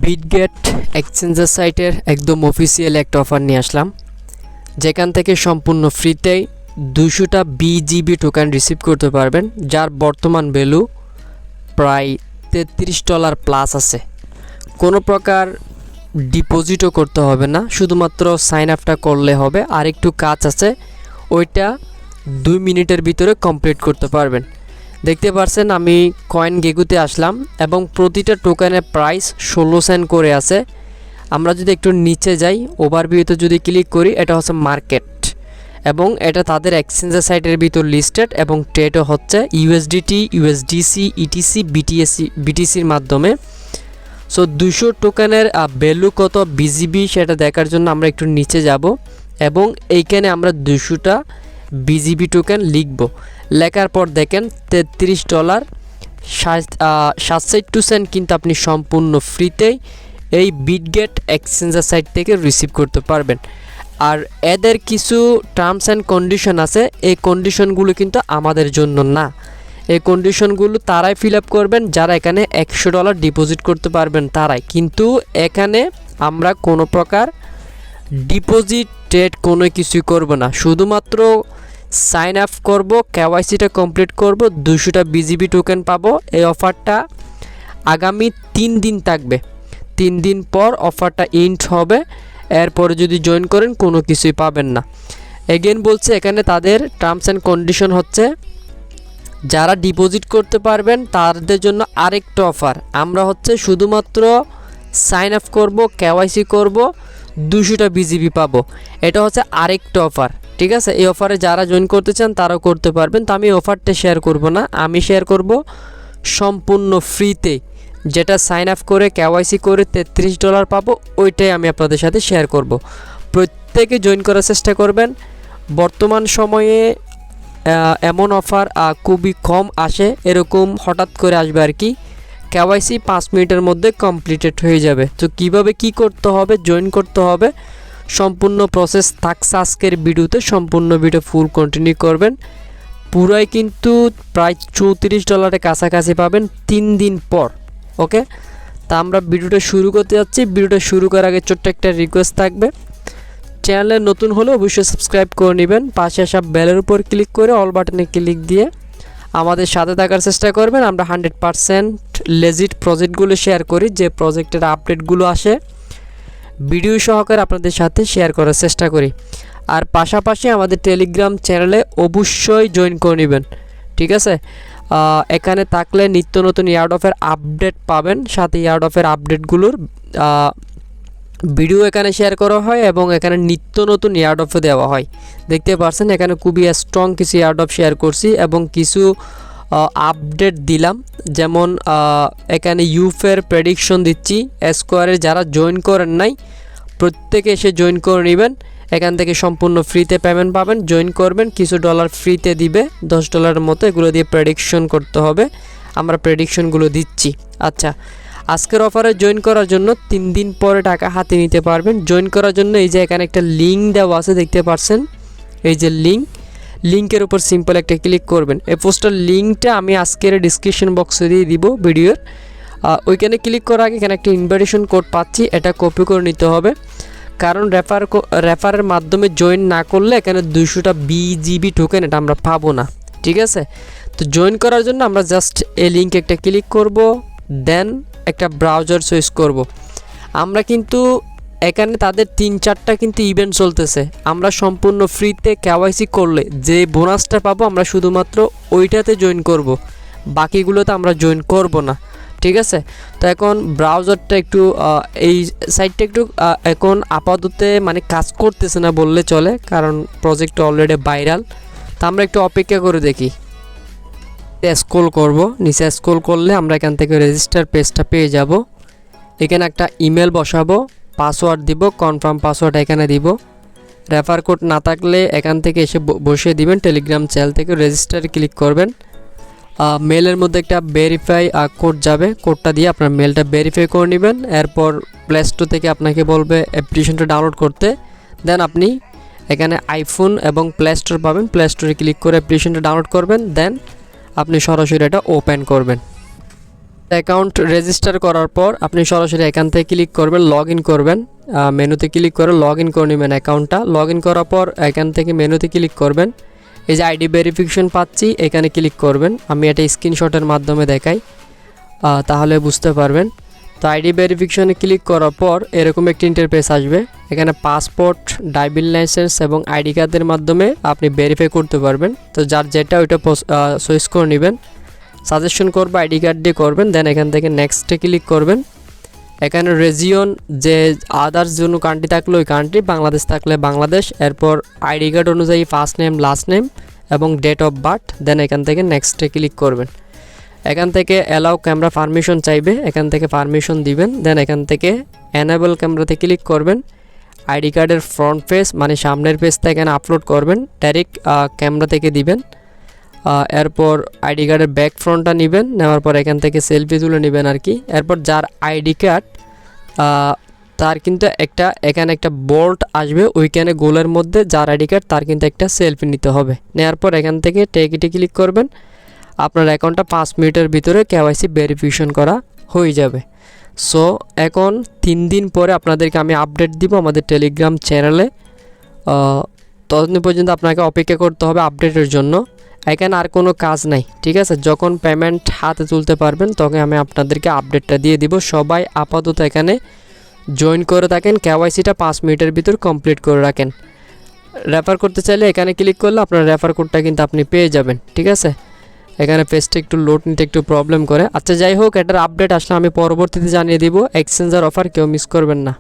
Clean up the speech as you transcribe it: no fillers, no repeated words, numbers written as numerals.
Bitget এক্সচেঞ্জের সাইটের একদম অফিসিয়াল একটা অফার নিয়ে আসলাম, যেখান থেকে সম্পূর্ণ ফ্রিতেই 200টা বিজিবি টোকেন রিসিভ করতে পারবেন, যার বর্তমান ভ্যালু প্রায় $33 প্লাস আছে। কোনো প্রকার ডিপোজিটও করতে হবে না, শুধুমাত্র সাইন আপটা করলে হবে। আর একটু কাজ আছে, ওইটা 2 মিনিটের ভিতরে কমপ্লিট করতে পারবেন। দেখতে পাচ্ছেন আমি কয়েন গেগুতে আসলাম এবং প্রতিটা টোকেনের প্রাইস 16 সেন্ট করে আছে। আমরা যদি একটু নিচে যাই, ওভারভিউতে যদি ক্লিক করি, এটা হচ্ছে মার্কেট এবং এটা তাদের এক্সচেঞ্জের সাইটের ভিতর লিস্টেড এবং ট্রেডও হচ্ছে ইউএসডিটি, ইউএসডিসি, ইটিসি, বিটিসির মাধ্যমে। সো 200 টোকেনের ভ্যালু কত বিজিবি সেটা দেখার জন্য আমরা একটু নিচে যাব এবং এইখানে আমরা 200টা বিজিবি টোকেন লিখব। লেখার পর দেখেন $33.67 কিন্তু আপনি সম্পূর্ণ ফ্রিতেই এই বিটগেট এক্সচেঞ্জের সাইট থেকে রিসিভ করতে পারবেন। আর এদের কিছু টার্মস অ্যান্ড কন্ডিশন আছে, এই কন্ডিশনগুলো কিন্তু আমাদের জন্য না। এই কন্ডিশনগুলো তারাই ফিল আপ করবেন যারা এখানে $100 ডিপোজিট করতে পারবেন তারাই। কিন্তু এখানে আমরা কোনো প্রকার ডিপোজিট ট্রেড কোনো কিছুই করব না, শুধুমাত্র সাইন আপ করব, কেওয়াইসিটা কমপ্লিট করব, 200টা বিজিবি টোকেন পাবো। এই অফারটা আগামী 3 দিন থাকবে, 3 দিন পর অফারটা এন্ড হবে। এরপরে যদি জয়েন করেন কোনো কিছুই পাবেন না। এগেন বলছে, এখানে তাদের টার্মস অ্যান্ড কন্ডিশন হচ্ছে যারা ডিপোজিট করতে পারবেন তাদের জন্য আরেকটা অফার। আমরা হচ্ছে শুধুমাত্র সাইন আপ করব, কেওয়াইসি করব, 200টা বিজিবি পাবো। এটা হচ্ছে আরেকটা অফার, ঠিক আছে? এই অফারে যারা জয়েন করতে চান তারাও করতে পারবেন। তো আমি অফারটা শেয়ার করব না, আমি শেয়ার করব সম্পূর্ণ ফ্রিতে, যেটা সাইন আপ করে কেওয়াইসি করে $33 পাবো, ওইটাই আমি আপনাদের সাথে শেয়ার করব। প্রত্যেকে জয়েন করার চেষ্টা করবেন। বর্তমান সময়ে এমন অফার খুবই কম আসে, এরকম হঠাৎ করে আসবে আর কি। কেওয়াইসি 5 মিনিটের মধ্যে কমপ্লিটেড হয়ে যাবে। তো কিভাবে কি করতে হবে, জয়েন করতে হবে, সম্পূর্ণ প্রসেস থাকছে আজকের ভিডিওতে। সম্পূর্ণ ভিডিও ফুল কন্টিনিউ করবেন। পুরাই কিন্তু প্রায় $34 কাছাকাছি পাবেন 3 দিন পর। ওকে, তা আমরা ভিডিওটা শুরু করতে যাচ্ছি। ভিডিওটা শুরু করার আগে ছোট্ট একটা রিকোয়েস্ট থাকবে, চ্যানেলে নতুন হলে অবশ্যই সাবস্ক্রাইব করে নেবেন। পাশে আসা বেলের উপর ক্লিক করে অল বাটনে ক্লিক দিয়ে আমাদের সাথে থাকার চেষ্টা করবেন। আমরা 100% লেজিট প্রজেক্টগুলো শেয়ার করি, যে প্রজেক্টের আপডেটগুলো আসে ভিডিও সহকারে আপনাদের সাথে শেয়ার করার চেষ্টা করি। আর পাশাপাশি আমাদের টেলিগ্রাম চ্যানেলে অবশ্যই জয়েন করে নেবেন, ঠিক আছে? এখানে থাকলে নিত্য নতুন ইয়ার্ড অফের আপডেট পাবেন, সাথে ইয়ার্ড অফের আপডেটগুলোর ভিডিও এখানে শেয়ার করা হয় এবং এখানে নিত্য নতুন ইয়ার্ড অফে দেওয়া হয়। দেখতে পাচ্ছেন এখানে খুবই স্ট্রং কিছু ইয়ার্ড অফ শেয়ার করছি এবং কিছু আপডেট দিলাম। যেমন এখানে ইউফের প্রেডিকশন দিচ্ছি। স্কোয়ারে যারা জয়েন করেন নাই প্রত্যেকে এসে জয়েন করে নেবেন, এখান থেকে সম্পূর্ণ ফ্রিতে পেমেন্ট পাবেন। জয়েন করবেন, কিছু ডলার ফ্রিতে দিবে, $10 মতো। এগুলো দিয়ে প্রেডিকশন করতে হবে, আমরা প্রেডিকশনগুলো দিচ্ছি। আচ্ছা, আজকের অফারে জয়েন করার জন্য 3 দিন পরে টাকা হাতে নিতে পারবেন। জয়েন করার জন্য এই যে এখানে একটা লিঙ্ক দেওয়া আছে, দেখতে পাচ্ছেন এই যে লিঙ্কের উপর সিম্পল একটা ক্লিক করবেন। এই পোস্টার লিঙ্কটা আমি আজকের ডিসক্রিপশন বক্সে দিয়ে দিব ভিডিওর। ওইখানে ক্লিক করার আগে এখানে একটা ইনভাইটেশন কোড পাচ্ছি, এটা কপি করে নিতে হবে, কারণ রেফারের মাধ্যমে জয়েন না করলে এখানে 200টা বিজিবি টোকেন এটা আমরা পাবো না, ঠিক আছে? তো জয়েন করার জন্য আমরা জাস্ট এই লিঙ্কে একটা ক্লিক করব, দেন একটা ব্রাউজার চয়েস করব। আমরা কিন্তু এখানে তাদের 3-4টা কিন্তু ইভেন্ট চলতেছে। আমরা সম্পূর্ণ ফ্রিতে কেওয়াইসি করলে যে বোনাসটা পাবো আমরা শুধুমাত্র ওইটাতে জয়েন করব, বাকিগুলোতে আমরা জয়েন করব না, ঠিক আছে? তো এখন ব্রাউজারটা একটু এই সাইটটা একটু এখন আপাতত মানে কাজ করতেছে না বললে চলে, কারণ প্রজেক্ট অলরেডি ভাইরাল। তো আমরা একটু অপেক্ষা করে দেখি। স্ক্রল করব, নিচে স্ক্রল করলে আমরা এখান থেকে রেজিস্টার পেজটা পেয়ে যাব। এখানে একটা ইমেল বসাবো, পাসওয়ার্ড দিব, কনফার্ম পাসওয়ার্ড এখানে দিব। রেফার কোড না থাকলে এখান থেকে এসে বসিয়ে দিবেন। টেলিগ্রাম চ্যানেল থেকে রেজিস্টারে ক্লিক করবেন। মেলের মধ্যে একটা ভেরিফাই কোড যাবে, কোডটা দিয়ে আপনার মেলটা ভেরিফাই করে নেবেন। এরপর প্লে স্টোর থেকে আপনাকে বলবে অ্যাপ্লিকেশনটা ডাউনলোড করতে। দেন আপনি এখানে আইফোন এবং প্লে স্টোর পাবেন, প্লে স্টোরে ক্লিক করে অ্যাপ্লিকেশনটা ডাউনলোড করবেন। দেন আপনি সরাসরি এটা ওপেন করবেন। অ্যাকাউন্ট রেজিস্টার করার পর আপনি সরাসরি এখান থেকে ক্লিক করবেন, লগ ইন করবেন। মেনুতে ক্লিক করে লগ ইন করে নেবেন অ্যাকাউন্টটা। লগ ইন করার পর এখান থেকে মেনুতে ক্লিক করবেন, এই যে আইডি ভেরিফিকেশন পাচ্ছি এখানে ক্লিক করবেন। আমি এটা স্ক্রিনশটের মাধ্যমে দেখাই, তাহলে বুঝতে পারবেন। তো আইডি ভেরিফিকেশনে ক্লিক করার পর এরকম একটি ইন্টারফেস আসবে। এখানে পাসপোর্ট, ড্রাইভিং লাইসেন্স এবং আইডি কার্ডের মাধ্যমে আপনি ভেরিফাই করতে পারবেন। তো যার যেটা ওইটা চয়েস করে নেবেন। সাজেশন করবো আইডি কার্ড দিয়ে করবেন, দেন এখান থেকে নেক্সটে ক্লিক করবেন। এখানে রেজিয়ন যে আদার্স কোনো কান্ট্রি থাকলে ওই কান্ট্রি, বাংলাদেশ থাকলে বাংলাদেশ, এরপর আইডি কার্ড অনুযায়ী ফার্স্ট নেম, লাস্ট নেম এবং ডেট অফ বার্থ, দেন এখান থেকে নেক্সটে ক্লিক করবেন। এখান থেকে অ্যালাউ ক্যামেরা পারমিশন চাইবে, এখান থেকে পারমিশন দিবেন। দেন এখান থেকে এনেবল ক্যামেরাতে ক্লিক করবেন। আইডি কার্ডের ফ্রন্ট পেজ মানে সামনের পেজটা এখানে আপলোড করবেন, ডাইরেক্ট ক্যামেরা থেকে দিবেন। এরপর আইডি কার্ডের ব্যাক ফ্রন্টটা নেবেন, নেওয়ার পর এখান থেকে সেলফি তুলে নেবেন আর কি। এরপর যার আইডি কার্ড তার কিন্তু এখানে একটা বোল্ট আসবে, ওইখানে গোলের মধ্যে যার আইডি কার্ড তার কিন্তু একটা সেলফি নিতে হবে। নেওয়ার পর এখান থেকে টেকিটে ক্লিক করবেন। আপনার অ্যাকাউন্টটা 5 মিনিটের ভিতরে কেওয়াইসি ভেরিফিকেশন করা হয়ে যাবে। সো এখন 3 দিন পরে আপনাদেরকে আমি আপডেট দিব আমাদের টেলিগ্রাম চ্যানেলে। ততদিন পর্যন্ত আপনাকে অপেক্ষা করতে হবে আপডেটের জন্য। এখানে আর কোনো কাজ নাই, ঠিক আছে। যখন পেমেন্ট হাতে তুলতে পারবেন তখন আমি আপনাদেরকে আপডেটটা দিয়ে দিব। সবাই আপাতত এখানে জয়েন করে থাকেন, কেওয়াইসিটা 5 মিনিটের ভিতর কমপ্লিট করে রাখেন। রেফার করতে চাইলে এখানে ক্লিক করলে আপনার রেফার কোডটা কিন্তু আপনি পেয়ে যাবেন, ঠিক আছে। এখানে পেজটা একটু লোড নিতে একটু প্রবলেম করে। আচ্ছা যাই হোক, এটার আপডেট আসলে আমি পরবর্তীতে জানিয়ে দিব। এক্সচেঞ্জার অফার কেউ মিস করবেন না।